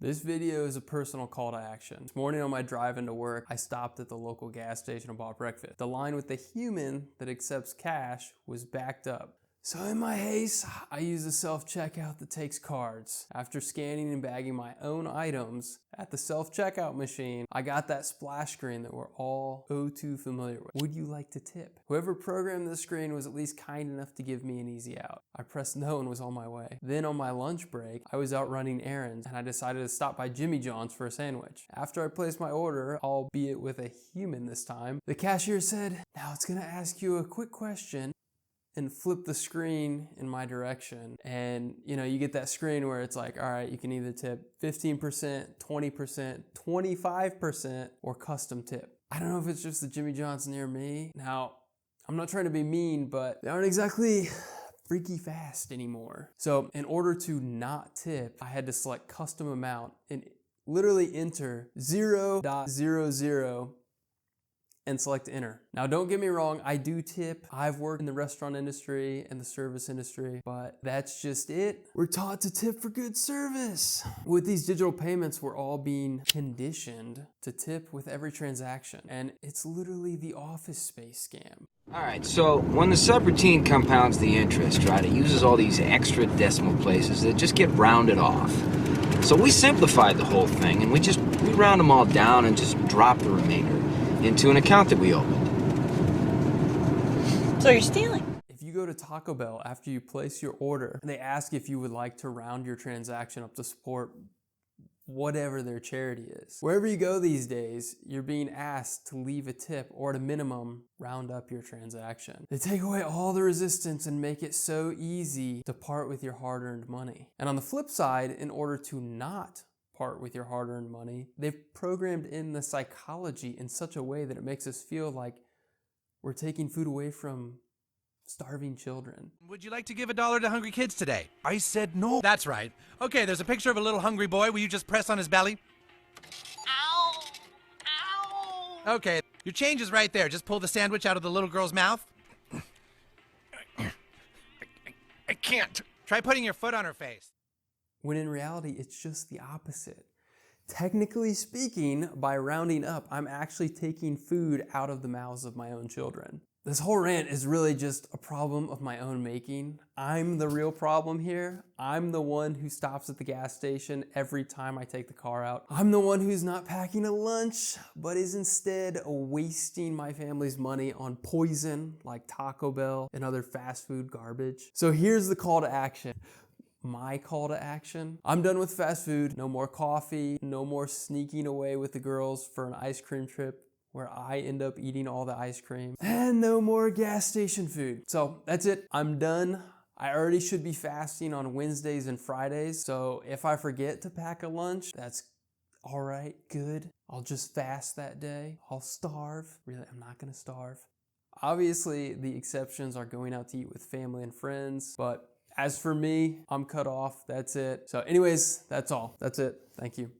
This video is a personal call to action. This morning on my drive into work, I stopped at the local gas station and bought breakfast. The line with the human that accepts cash was backed up. So in my haste, I use a self-checkout that takes cards. After scanning and bagging my own items at the self-checkout machine, I got that splash screen that we're all too familiar with. Would you like to tip? Whoever programmed this screen was at least kind enough to give me an easy out. I pressed no and was on my way. Then on my lunch break, I was out running errands and I decided to stop by Jimmy John's for a sandwich. After I placed my order, albeit with a human this time, the cashier said, "Now it's gonna ask you a quick question," and flip the screen in my direction. And you get that screen where it's like, all right, you can either tip 15%, 20%, 25%, or custom tip. I don't know if it's just the Jimmy John's near me. Now, I'm not trying to be mean, but they aren't exactly freaky fast anymore. So in order to not tip, I had to select custom amount and literally enter 0.00 and select enter. Now don't get me wrong, I do tip. I've worked in the restaurant industry and the service industry, but that's just it. We're taught to tip for good service. With these digital payments, we're all being conditioned to tip with every transaction, and it's literally the Office Space scam. All right, so when the subroutine compounds the interest, right, it uses all these extra decimal places that just get rounded off. So we simplified the whole thing, and we round them all down and just drop the remainder into an account that we opened. So you're stealing? If you go to Taco Bell after you place your order, and they ask if you would like to round your transaction up to support whatever their charity is. Wherever you go these days, you're being asked to leave a tip or at a minimum, round up your transaction. They take away all the resistance and make it so easy to part with your hard-earned money. And on the flip side, in order to not part with your hard-earned money, they've programmed in the psychology in such a way that it makes us feel like we're taking food away from starving children. Would you like to give $1 to hungry kids today? I said no. That's right. Okay, there's a picture of a little hungry boy. Will you just press on his belly? Ow! Ow! Okay, your change is right there. Just pull the sandwich out of the little girl's mouth. I can't. Try putting your foot on her face. When in reality, it's just the opposite. Technically speaking, by rounding up, I'm actually taking food out of the mouths of my own children. This whole rant is really just a problem of my own making. I'm the real problem here. I'm the one who stops at the gas station every time I take the car out. I'm the one who's not packing a lunch, but is instead wasting my family's money on poison like Taco Bell and other fast food garbage. So here's the call to action. My call to action. I'm done with fast food. No more coffee. No more sneaking away with the girls for an ice cream trip where I end up eating all the ice cream. And no more gas station food. So that's it. I'm done. I already should be fasting on Wednesdays and Fridays. So if I forget to pack a lunch, that's all right, good. I'll just fast that day. I'll starve. Really, I'm not gonna starve. Obviously, the exceptions are going out to eat with family and friends, but as for me, I'm cut off. That's it. So anyways, that's all. That's it. Thank you.